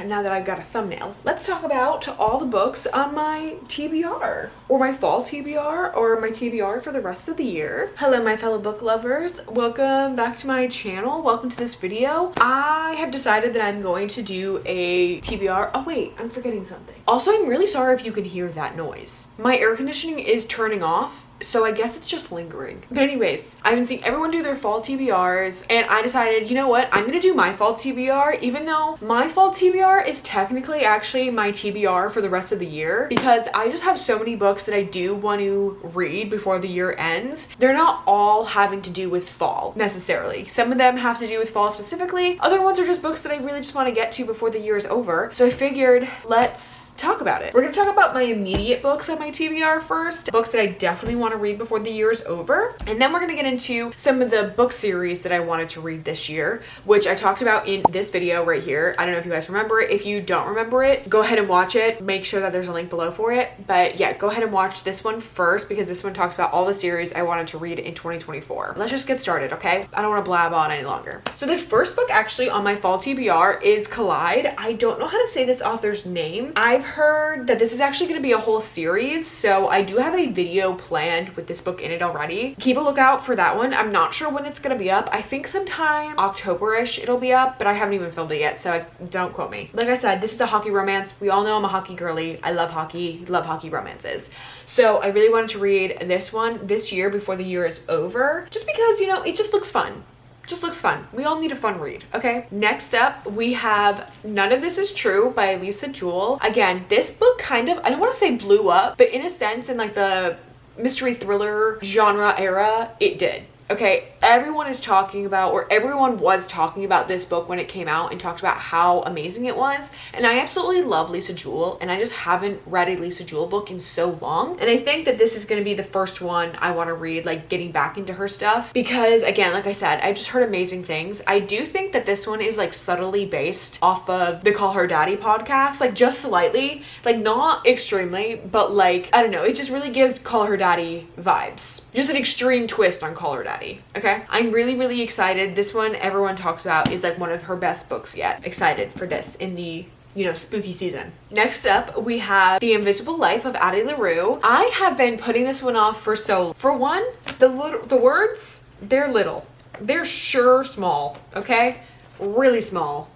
now that I've got a thumbnail, let's talk about all the books on my TBR, or my fall TBR, or my TBR for the rest of the year. Hello, my fellow book lovers. Welcome back to my channel. Welcome to this video. I have decided that I'm going to do a TBR. Oh wait, I'm forgetting something. Also, I'm really sorry if you can hear that noise. My air conditioning is turning off, so I guess it's just lingering. But anyways, I've been seeing everyone do their fall TBRs, and I decided, you know what, I'm gonna do my fall TBR, even though my fall TBR is technically actually my TBR for the rest of the year, because I just have so many books that I do want to read before the year ends. They're not all having to do with fall necessarily. Some of them have to do with fall specifically. Other ones are just books that I really just want to get to before the year is over. So I figured, let's talk about it. We're gonna talk about my immediate books on my TBR first, books that I definitely want to read before the year is over, and then we're going to get into some of the book series that I wanted to read this year, which I talked about in this video right here. I don't know if you guys remember it. If you don't remember it, go ahead and watch it. Make sure that there's a link below for it, but yeah, go ahead and watch this one first, because this one talks about all the series I wanted to read in 2024. Let's just get started, okay? I don't want to blab on any longer. So the first book actually on my fall TBR is Collide. I don't know how to say this author's name. I've heard that this is actually going to be a whole series, so I do have a video planned with this book in it already. Keep a lookout for that one. I'm not sure when it's gonna be up. I think sometime October-ish it'll be up, but I haven't even filmed it yet, so don't quote me. Like I said, this is a hockey romance. We all know I'm a hockey girly. I love hockey romances. So I really wanted to read this one this year before the year is over, just because, you know, it just looks fun. Just looks fun. We all need a fun read, okay? Next up, we have None of This Is True by Lisa Jewell. Again, this book kind of, I don't want to say blew up, but in a sense, in like the mystery thriller genre era, it did. Okay, everyone is talking about, or everyone was talking about this book when it came out and talked about how amazing it was. And I absolutely love Lisa Jewell, and I just haven't read a Lisa Jewell book in so long. And I think that this is going to be the first one I want to read, like getting back into her stuff, because again, like I said, I just heard amazing things. I do think that this one is like subtly based off of the Call Her Daddy podcast, like just slightly, like not extremely, but like, I don't know, it just really gives Call Her Daddy vibes. Just an extreme twist on Call Her Daddy. Okay, I'm really excited. This one everyone talks about is like one of her best books yet. Excited for this in the, you know, spooky season. Next up, we have The Invisible Life of Addie LaRue. I have been putting this one off for one, the words, they're little. They're sure small, okay? Really small.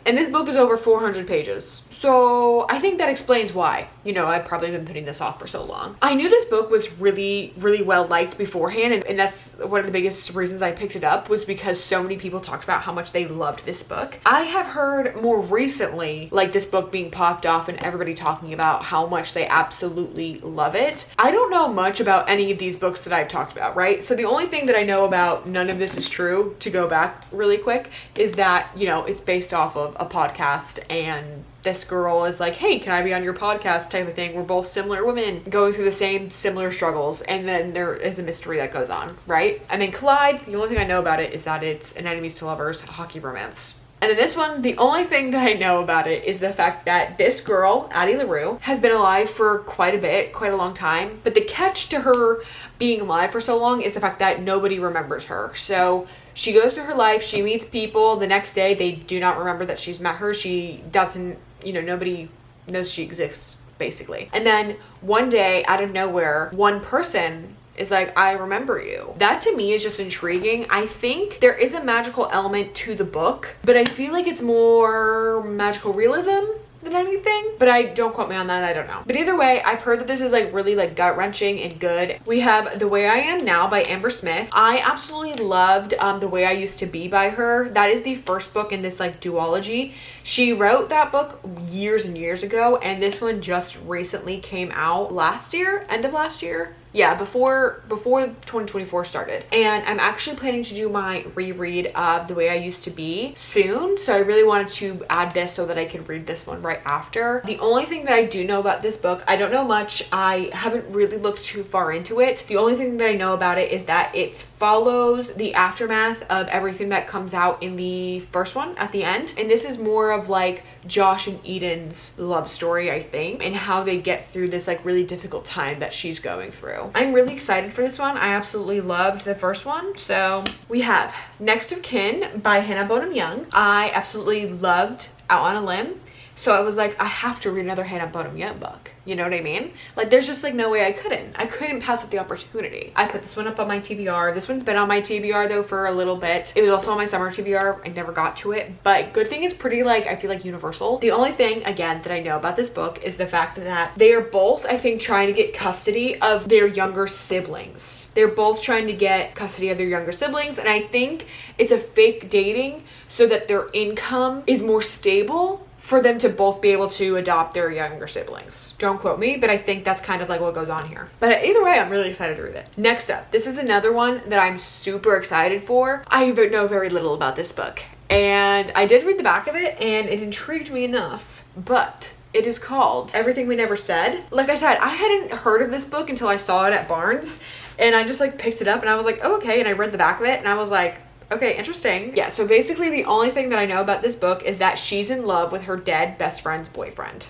And this book is over 400 pages. So I think that explains why, you know, I've probably been putting this off for so long. I knew this book was really well liked beforehand. And that's one of the biggest reasons I picked it up, was because so many people talked about how much they loved this book. I have heard more recently, like this book being popped off and everybody talking about how much they absolutely love it. I don't know much about any of these books that I've talked about, right? So the only thing that I know about None of This Is True, to go back really quick, is that, you know, it's based off of a podcast, and this girl is like, hey, can I be on your podcast type of thing. We're both similar women going through the same similar struggles, and then there is a mystery that goes on, right? And then Collide, the only thing I know about it is that it's an enemies to lovers hockey romance. And then this one, the only thing that I know about it is the fact that this girl, Addie LaRue, has been alive for quite a long time. But the catch to her being alive for so long is the fact that nobody remembers her. So she goes through her life, she meets people, the next day they do not remember that she's met her. She doesn't, you know, nobody knows she exists, basically. And then one day, out of nowhere, one person is like, I remember you. That to me is just intriguing. I think there is a magical element to the book, but I feel like it's more magical realism than anything, but don't quote me on that, I don't know. But either way, I've heard that this is like really like gut-wrenching and good. We have The Way I Am Now by Amber Smith. I absolutely loved The Way I Used to Be by her. That is the first book in this like duology. She wrote that book years and years ago, and this one just recently came out last year, end of last year. Yeah, before 2024 started. And I'm actually planning to do my reread of The Way I Used to Be soon. So I really wanted to add this so that I could read this one right after. The only thing that I do know about this book, I don't know much. I haven't really looked too far into it. The only thing that I know about it is that it follows the aftermath of everything that comes out in the first one at the end. And this is more of like Josh and Eden's love story, I think, and how they get through this like really difficult time that she's going through. I'm really excited for this one. I absolutely loved the first one. So we have Next of Kin by Hannah Bonham Young. I absolutely loved out on a limb. So I was like, I have to read another Hannah Bonham Young book. You know what I mean? Like, there's just like no way I couldn't pass up the opportunity. I put this one up on my TBR. This one's been on my TBR though for a little bit. It was also on my summer TBR. I never got to it, but good thing it's pretty, like, I feel like universal. The only thing, again, that I know about this book is the fact that they are both, I think, trying to get custody of their younger siblings. They're both trying to get custody of their younger siblings, and I think it's a fake dating so that their income is more stable for them to both be able to adopt their younger siblings. Don't quote me, but I think that's kind of like what goes on here. But either way, I'm really excited to read it. Next up, this is another one that I'm super excited for. I know very little about this book, and I did read the back of it, and it intrigued me enough, but it is called Everything We Never Said. Like I said, I hadn't heard of this book until I saw it at Barnes, and I just like picked it up, and I was like, oh, okay, and I read the back of it, and I was like, okay, interesting. Yeah, so basically the only thing that I know about this book is that she's in love with her dead best friend's boyfriend.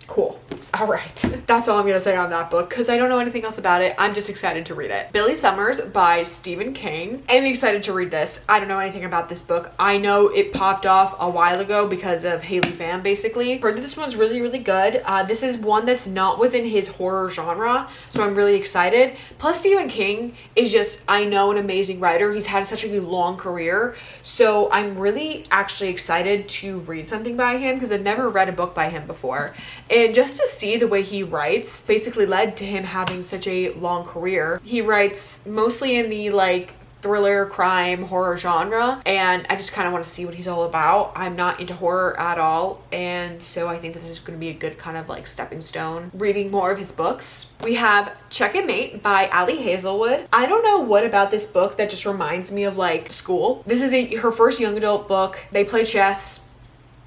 Cool. All right. That's all I'm going to say on that book because I don't know anything else about it. I'm just excited to read it. Billy Summers by Stephen King. I'm excited to read this. I don't know anything about this book. I know it popped off a while ago because of Haley Pham, basically. Heard that this one's really, really good. This is one that's not within his horror genre, so I'm really excited. Plus, Stephen King is just, I know, an amazing writer. He's had such a long career, so I'm really actually excited to read something by him because I've never read a book by him before. And just to see the way he writes basically led to him having such a long career. He writes mostly in the like thriller, crime, horror genre, and I just kind of want to see what he's all about. I'm not into horror at all, and so I think that this is going to be a good kind of like stepping stone reading more of his books. We have Check and Mate by Ali Hazelwood. I don't know what about this book that just reminds me of like school. This is her first young adult book. They play chess.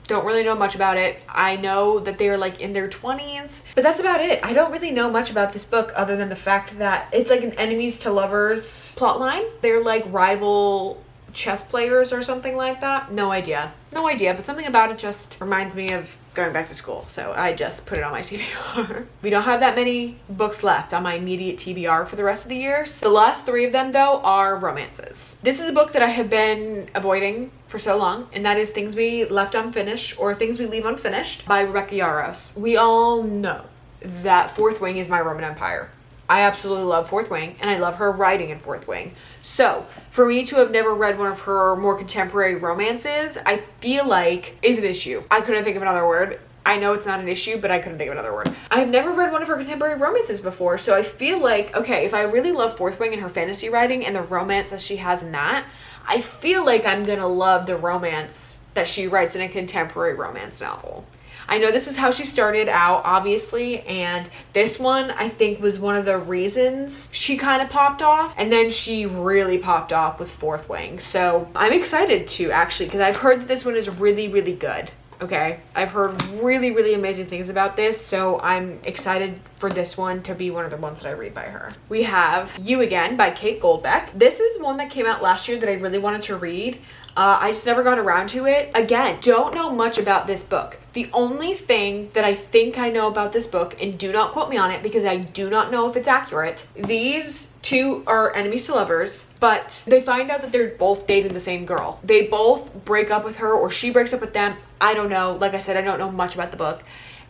Don't really know much about it. I know that they're like in their 20s, but that's about it. I don't really know much about this book other than the fact that it's like an enemies to lovers plotline. They're like rival chess players or something like that. No idea, but something about it just reminds me of going back to school, so I just put it on my TBR. We don't have that many books left on my immediate TBR for the rest of the year. So the last 3 of them, though, are romances. This is a book that I have been avoiding for so long, and that is Things We Left Unfinished, or Things We Leave Unfinished by Rebecca Yarros. We all know that Fourth Wing is my Roman Empire. I absolutely love Fourth Wing, and I love her writing in Fourth Wing. So, for me to have never read one of her more contemporary romances, I feel like is an issue. I couldn't think of another word. I know it's not an issue, but I couldn't think of another word. I've never read one of her contemporary romances before, so I feel like, okay, if I really love Fourth Wing and her fantasy writing and the romance that she has in that, I feel like I'm gonna love the romance that she writes in a contemporary romance novel. I know this is how she started out, obviously, and this one, I think, was one of the reasons she kind of popped off, and then she really popped off with Fourth Wing. So I'm excited to, actually, because I've heard that this one is really, really good. Okay, I've heard really, really amazing things about this, so I'm excited for this one to be one of the ones that I read by her. We have You Again by Kate Goldbeck. This is one that came out last year that I really wanted to read. I just never got around to it. Again, don't know much about this book. The only thing that I think I know about this book, and do not quote me on it because I do not know if it's accurate, these 2 are enemies to lovers, but they find out that they're both dating the same girl. They both break up with her, or she breaks up with them. I don't know. Like I said, I don't know much about the book.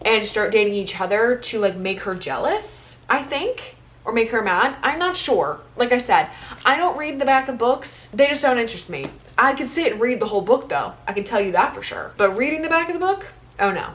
And start dating each other to like make her jealous, I think. Or make her mad. I'm not sure. Like I said, I don't read the back of books. They just don't interest me. I could sit and read the whole book though. I can tell you that for sure. But reading the back of the book? Oh no.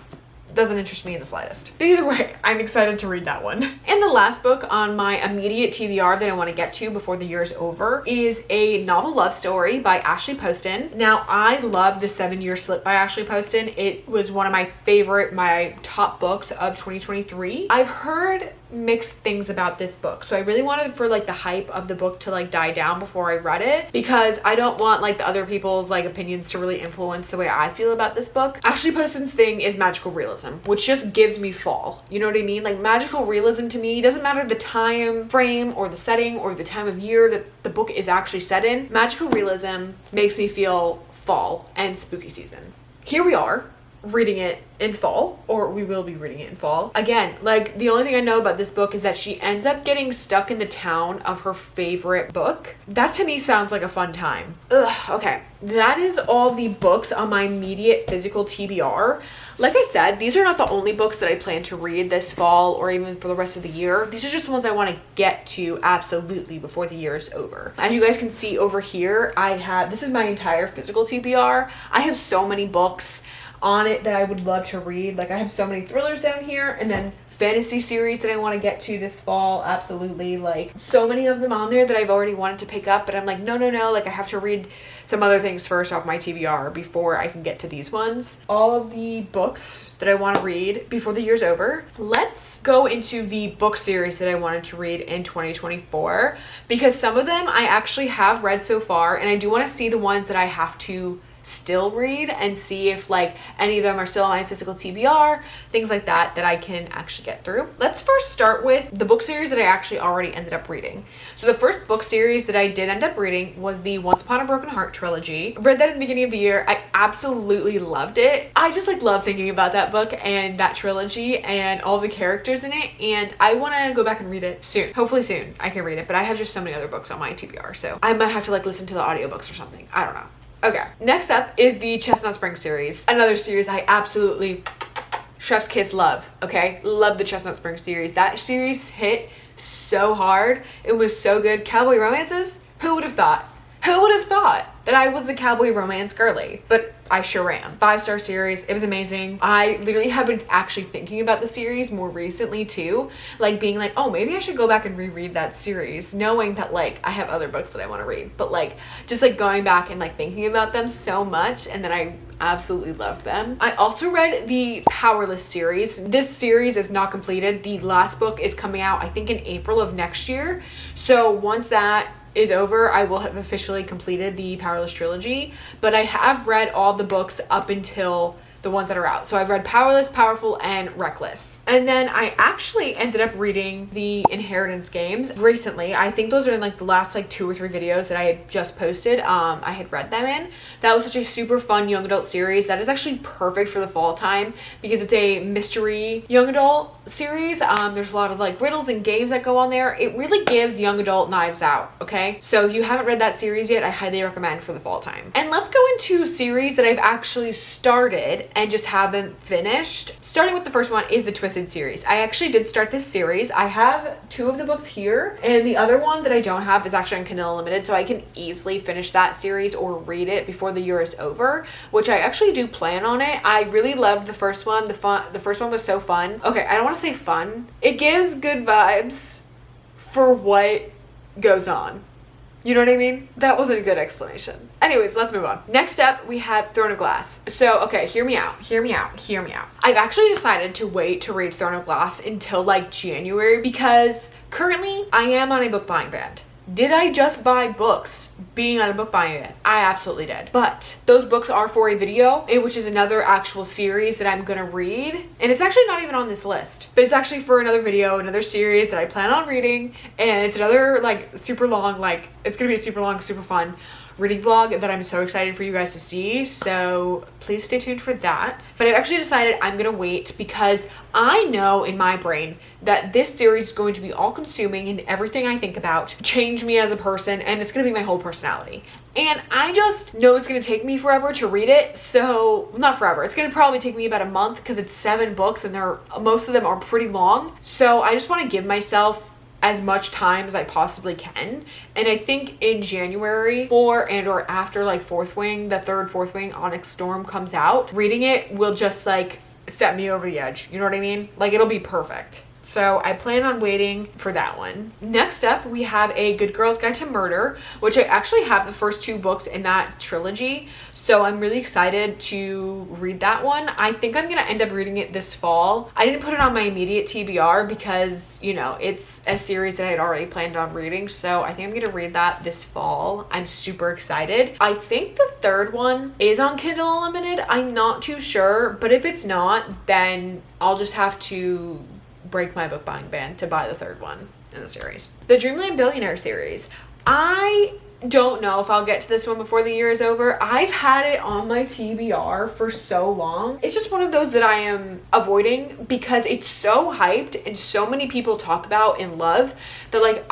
Doesn't interest me in the slightest. But either way, I'm excited to read that one. And the last book on my immediate TBR that I want to get to before the year is over is a novel love story by Ashley Poston. Now, I love The 7-Year Slip by Ashley Poston. It was one of my top books of 2023. I've heard mixed things about this book, so I really wanted for like the hype of the book to like die down before I read it, because I don't want like the other people's like opinions to really influence the way I feel about this book. Ashley Poston's thing is magical realism, which just gives me fall. You know what I mean? Like, magical realism to me doesn't matter the time frame or the setting or the time of year that the book is actually set in. Magical realism makes me feel fall and spooky season. Here we are reading it in fall, or we will be reading it in fall. Again, like, the only thing I know about this book is that she ends up getting stuck in the town of her favorite book. That to me sounds like a fun time. Okay. That is all the books on my immediate physical TBR. Like I said, these are not the only books that I plan to read this fall or even for the rest of the year. These are just the ones I want to get to absolutely before the year is over. As you guys can see over here, this is my entire physical TBR. I have so many books on it that I would love to read. Like, I have so many thrillers down here, and then fantasy series that I want to get to this fall. Absolutely. Like, so many of them on there that I've already wanted to pick up, but I'm like, no, like, I have to read some other things first off my TBR before I can get to these ones. All of the books that I want to read before the year's over. Let's go into the book series that I wanted to read in 2024, because some of them I actually have read so far, and I do want to see the ones that I have to still read and see if like any of them are still on my physical TBR, things like that I can actually get through. Let's first start with the book series that I actually already ended up reading. So the first book series that I did end up reading was the Once Upon a Broken Heart trilogy. Read that in the beginning of the year. I absolutely loved it. I just like love thinking about that book and that trilogy and all the characters in it, and I want to go back and read it soon. Hopefully soon I can read it, but I have just so many other books on my TBR, so I might have to like listen to the audiobooks or something. I don't know. Okay, next up is the Chestnut Spring series. Another series I absolutely chef's kiss love, okay? Love the Chestnut Spring series. That series hit so hard. It was so good. Cowboy romances? Who would have thought? Who would have thought that I was a cowboy romance girly? But I sure am. 5-star series. It was amazing. I literally have been actually thinking about the series more recently too. Like being like, oh, maybe I should go back and reread that series, knowing that like I have other books that I want to read. But like just like going back and like thinking about them so much, and then I absolutely loved them. I also read the Powerless series. This series is not completed. The last book is coming out I think in April of next year. So once that is over, I will have officially completed the Powerless trilogy, but I have read all the books up until the ones that are out. So I've read Powerless, Powerful, and Reckless. And then I actually ended up reading the Inheritance Games recently. I think those are in like the last like 2 or 3 videos that I had just posted. I had read them in. That was such a super fun young adult series. That is actually perfect for the fall time because it's a mystery young adult series. There's a lot of like riddles and games that go on there. It really gives young adult Knives Out, okay? So if you haven't read that series yet, I highly recommend for the fall time. And let's go into series that I've actually started and just haven't finished. Starting with the first one is the Twisted series. I actually did start this series. I have 2 of the books here, and the other one that I don't have is actually on Kindle Unlimited, so I can easily finish that series or read it before the year is over, which I actually do plan on it. I really loved the first one. The first one was so fun. Okay, I don't want to say fun. It gives good vibes for what goes on. You know what I mean? That wasn't a good explanation. Anyways, let's move on. Next up, we have Throne of Glass. So, okay, hear me out. I've actually decided to wait to read Throne of Glass until like January because currently I am on a book buying ban. Did I just buy books being on a book buying ban? I absolutely did. But those books are for a video, which is another actual series that I'm gonna read. And it's actually not even on this list, but it's actually for another video, another series that I plan on reading. And it's another like super long, like it's gonna be a super long, super fun reading vlog that I'm so excited for you guys to see. So please stay tuned for that. But I've actually decided I'm gonna wait because I know in my brain that this series is going to be all consuming and everything I think about change me as a person, and it's gonna be my whole personality. And I just know it's gonna take me forever to read it. So not forever, it's gonna probably take me about a month because it's 7 books and most of them are pretty long. So I just want to give myself as much time as I possibly can. And I think in January or after like the third Fourth Wing Onyx Storm comes out, reading it will just like set me over the edge. You know what I mean? Like it'll be perfect. So I plan on waiting for that one. Next up, we have A Good Girl's Guide to Murder, which I actually have the first 2 books in that trilogy. So I'm really excited to read that one. I think I'm gonna end up reading it this fall. I didn't put it on my immediate TBR because, you know, it's a series that I had already planned on reading. So I think I'm gonna read that this fall. I'm super excited. I think the third one is on Kindle Unlimited. I'm not too sure, but if it's not, then I'll just have to break my book buying ban to buy the third one in the series. The Dreamland Billionaire series. I don't know if I'll get to this one before the year is over. I've had it on my TBR for so long. It's just one of those that I am avoiding because it's so hyped and so many people talk about and love that like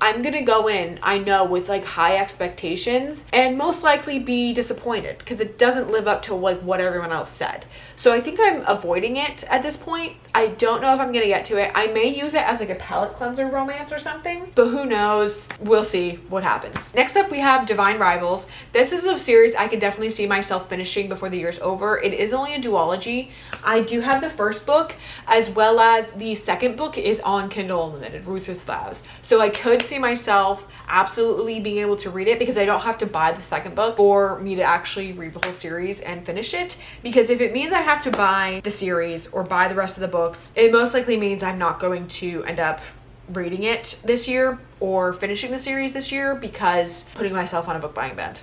I'm gonna go in, I know, with like high expectations and most likely be disappointed because it doesn't live up to like what everyone else said. So I think I'm avoiding it at this point. I don't know if I'm gonna get to it. I may use it as like a palate cleanser romance or something, but who knows? We'll see what happens. Next up, we have Divine Rivals. This is a series I can definitely see myself finishing before the year's over. It is only a duology. I do have the first book as well as the second book is on Kindle Unlimited, Ruthless Vows. So I could see myself absolutely being able to read it because I don't have to buy the second book for me to actually read the whole series and finish it. Because if it means I have to buy the series or buy the rest of the books, it most likely means I'm not going to end up reading it this year or finishing the series this year because putting myself on a book buying bend.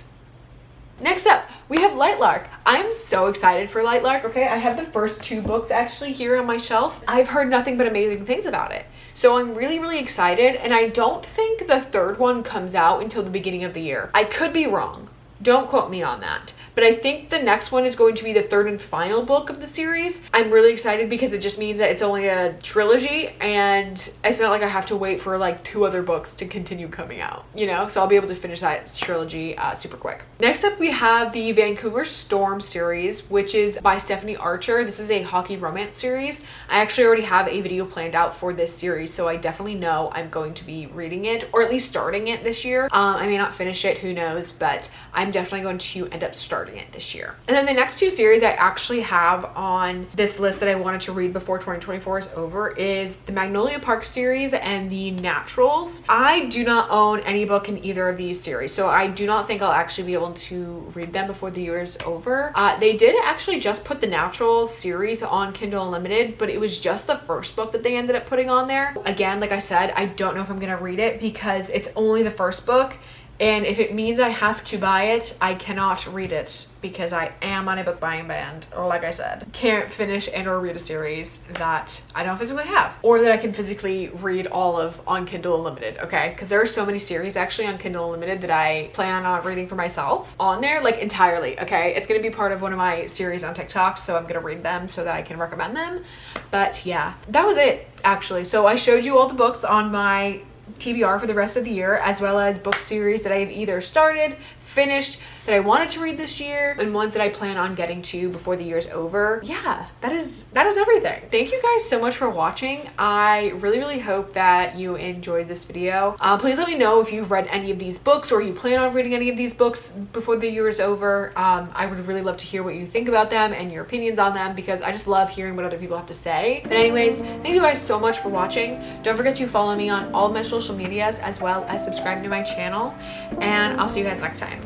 Next up, we have Lightlark. I'm so excited for Lightlark, okay? I have the first 2 books actually here on my shelf. I've heard nothing but amazing things about it. So I'm really, really excited, and I don't think the 3rd one comes out until the beginning of the year. I could be wrong. Don't quote me on that. But I think the next one is going to be the 3rd and final book of the series. I'm really excited because it just means that it's only a trilogy and it's not like I have to wait for like 2 other books to continue coming out, you know? So I'll be able to finish that trilogy super quick. Next up, we have the Vancouver Storm series, which is by Stephanie Archer. This is a hockey romance series. I actually already have a video planned out for this series, so I definitely know I'm going to be reading it or at least starting it this year. I may not finish it, who knows, but I'm definitely going to end up starting it this year. And then the next 2 series I actually have on this list that I wanted to read before 2024 is over is the Magnolia Park series and the Naturals. I do not own any book in either of these series, so I do not think I'll actually be able to read them before the year is over. They did actually just put the Naturals series on Kindle Unlimited, but it was just the first book that they ended up putting on there. Again, like I said, I don't know if I'm gonna read it because it's only the first book. And if it means I have to buy it, I cannot read it because I am on a book buying band, or like I said, can't finish and or read a series that I don't physically have or that I can physically read all of on Kindle Unlimited, okay? Because there are so many series actually on Kindle Unlimited that I plan on reading for myself on there, like entirely, okay? It's gonna be part of one of my series on TikTok, so I'm gonna read them so that I can recommend them. But yeah, that was it actually. So I showed you all the books on my TBR for the rest of the year, as well as book series that I've either started, finished, that I wanted to read this year, and ones that I plan on getting to before the year's over. Yeah, that is everything. Thank you guys so much for watching. I really, really hope that you enjoyed this video. Please let me know if you've read any of these books or you plan on reading any of these books before the year is over. I would really love to hear what you think about them and your opinions on them because I just love hearing what other people have to say. But anyways, thank you guys so much for watching. Don't forget to follow me on all of my social medias as well as subscribe to my channel, and I'll see you guys next time.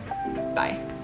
Bye.